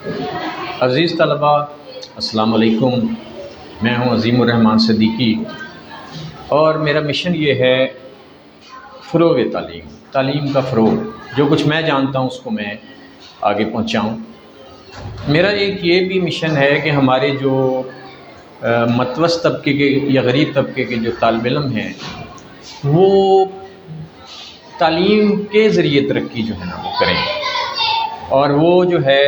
عزیز طلباء، السلام علیکم۔ میں ہوں عظیم الرحمان صدیقی، اور میرا مشن یہ ہے فروغ تعلیم کا فروغ۔ جو کچھ میں جانتا ہوں اس کو میں آگے پہنچاؤں۔ میرا ایک یہ بھی مشن ہے کہ ہمارے جو متوسط طبقے کے یا غریب طبقے کے جو طالب علم ہیں وہ تعلیم کے ذریعے ترقی جو ہے نا وہ کریں، اور وہ جو ہے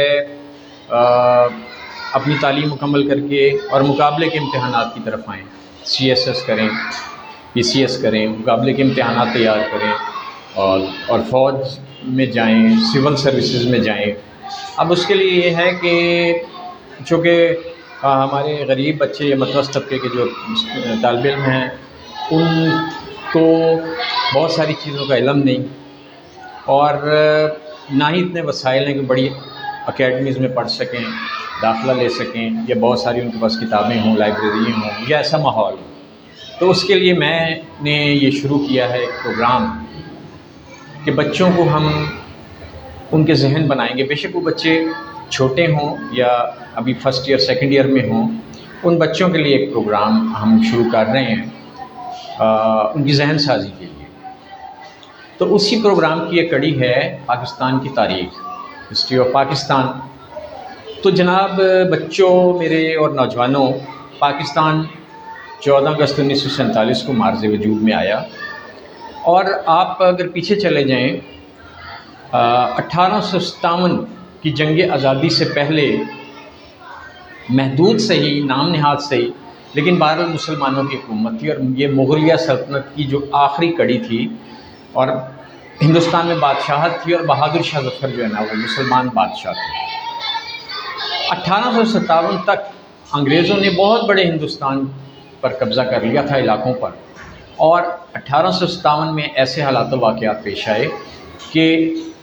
اپنی تعلیم مکمل کر کے اور مقابلے کے امتحانات کی طرف آئیں۔ CSS کریں، PCS کریں، مقابلے کے امتحانات تیار کریں، اور فوج میں جائیں، سول سروسز میں جائیں۔ اب اس کے لیے یہ ہے کہ چونکہ ہمارے غریب بچے یا متوسط طبقے کے جو طالب علم ہیں ان کو بہت ساری چیزوں کا علم نہیں، اور نہ ہی اتنے وسائل ہیں کہ بڑی اکیڈمیز میں پڑھ سکیں، داخلہ لے سکیں، یا بہت ساری ان کے پاس کتابیں ہوں، لائبریریاں ہوں، یا ایسا ماحول ہو۔ تو اس کے لیے میں نے یہ شروع کیا ہے ایک پروگرام کہ بچوں کو ہم ان کے ذہن بنائیں گے، بے شک وہ بچے چھوٹے ہوں یا ابھی فرسٹ ایئر سیکنڈ ایئر میں ہوں، ان بچوں کے لیے ایک پروگرام ہم شروع کر رہے ہیں ان کی ذہن سازی کے لیے۔ تو اسی پروگرام کی ایک کڑی ہے پاکستان کی تاریخ، ہسٹری آف پاکستان۔ تو جناب بچوں میرے اور نوجوانوں، پاکستان 14 اگست 1947 کو مارز وجود میں آیا، اور آپ اگر پیچھے چلے جائیں 1857 کی جنگ آزادی سے پہلے محدود سے ہی، نام نہاد سے ہی، لیکن بہرحال مسلمانوں کی حکومت تھی، اور یہ مغلیہ سلطنت کی جو آخری کڑی تھی، اور ہندوستان میں بادشاہت تھی، اور بہادر شاہ ظفر جو ہے نا وہ مسلمان بادشاہ تھے۔ 1857 تک انگریزوں نے بہت بڑے ہندوستان پر قبضہ کر لیا تھا، علاقوں پر، اور 1857 میں ایسے حالات و واقعات پیش آئے کہ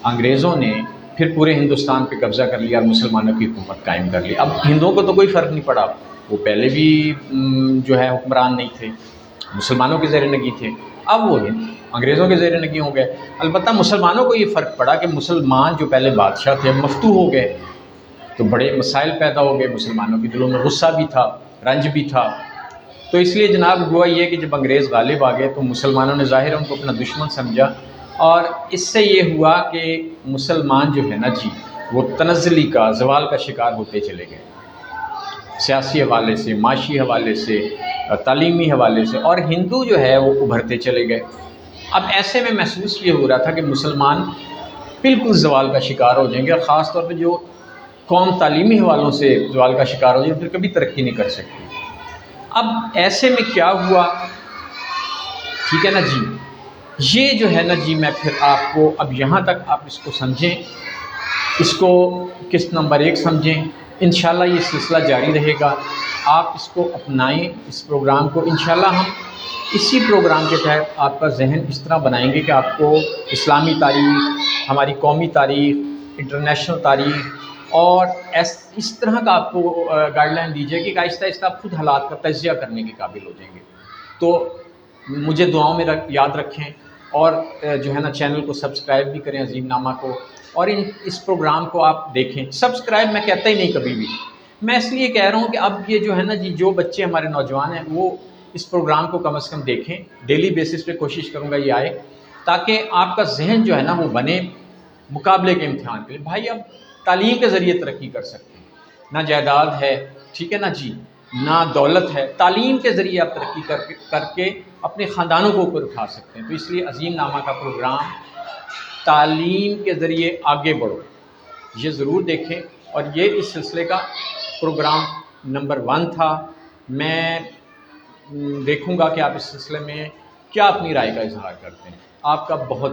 انگریزوں نے پھر پورے ہندوستان پہ قبضہ کر لیا اور مسلمانوں کی حکومت قائم کر لی۔ اب ہندوؤں کو تو کوئی فرق نہیں پڑا، وہ پہلے بھی جو ہے حکمران نہیں تھے، مسلمانوں کے زیر نگی تھے، اب وہ انگریزوں کے زیر نگی ہو گئے۔ البتہ مسلمانوں کو یہ فرق پڑا کہ مسلمان جو پہلے بادشاہ تھے مفتوح ہو گئے، تو بڑے مسائل پیدا ہو گئے، مسلمانوں کے دلوں میں غصہ بھی تھا، رنج بھی تھا۔ تو اس لیے جناب ہوا یہ کہ جب انگریز غالب آ گئے تو مسلمانوں نے ظاہر ان کو اپنا دشمن سمجھا، اور اس سے یہ ہوا کہ مسلمان جو ہے نا جی وہ تنزلی کا، زوال کا شکار ہوتے چلے گئے، سیاسی حوالے سے، معاشی حوالے سے، تعلیمی حوالے سے، اور ہندو جو ہے وہ ابھرتے چلے گئے۔ اب ایسے میں محسوس یہ ہو رہا تھا کہ مسلمان بالکل زوال کا شکار ہو جائیں گے، اور خاص طور پہ جو قوم تعلیمی حوالوں سے زوال کا شکار ہو جائے پھر کبھی ترقی نہیں کر سکتی۔ اب ایسے میں کیا ہوا، ٹھیک ہے نا جی، یہ جو ہے نا جی میں پھر آپ کو اب یہاں تک آپ اس کو سمجھیں، اس کو قسط نمبر 1 سمجھیں۔ انشاءاللہ یہ سلسلہ جاری رہے گا، آپ اس کو اپنائیں، اس پروگرام کو۔ انشاءاللہ ہم اسی پروگرام کے تحت آپ کا ذہن اس طرح بنائیں گے کہ آپ کو اسلامی تاریخ، ہماری قومی تاریخ، انٹرنیشنل تاریخ، اور اس طرح کا آپ کو گائیڈ لائن دی جائے کہ آہستہ آہستہ آپ خود حالات کا تجزیہ کرنے کے قابل ہو جائیں گے۔ تو مجھے دعاؤں میں یاد رکھیں، اور جو ہے نا چینل کو سبسکرائب بھی کریں، عظیم نامہ کو، اور اس پروگرام کو آپ دیکھیں۔ سبسکرائب میں کہتا ہی نہیں کبھی بھی، میں اس لیے کہہ رہا ہوں کہ اب یہ جو ہے نا جی جو بچے ہمارے نوجوان ہیں وہ اس پروگرام کو کم از کم دیکھیں، ڈیلی بیسس پہ کوشش کروں گا یہ آئے، تاکہ آپ کا ذہن جو ہے نا وہ بنے مقابلے کے امتحان کے لیے۔ بھائی اب تعلیم کے ذریعے ترقی کر سکتے ہیں، نہ جائیداد ہے، ٹھیک ہے نا جی، نہ دولت ہے، تعلیم کے ذریعے آپ ترقی کر کے اپنے خاندانوں کو اوپر اٹھا سکتے ہیں۔ تو اس لیے عظیم نامہ کا پروگرام تعلیم کے ذریعے آگے بڑھو، یہ ضرور دیکھیں، اور یہ اس سلسلے کا پروگرام نمبر 1 تھا۔ میں دیکھوں گا کہ آپ اس سلسلے میں کیا اپنی رائے کا اظہار کرتے ہیں۔ آپ کا بہت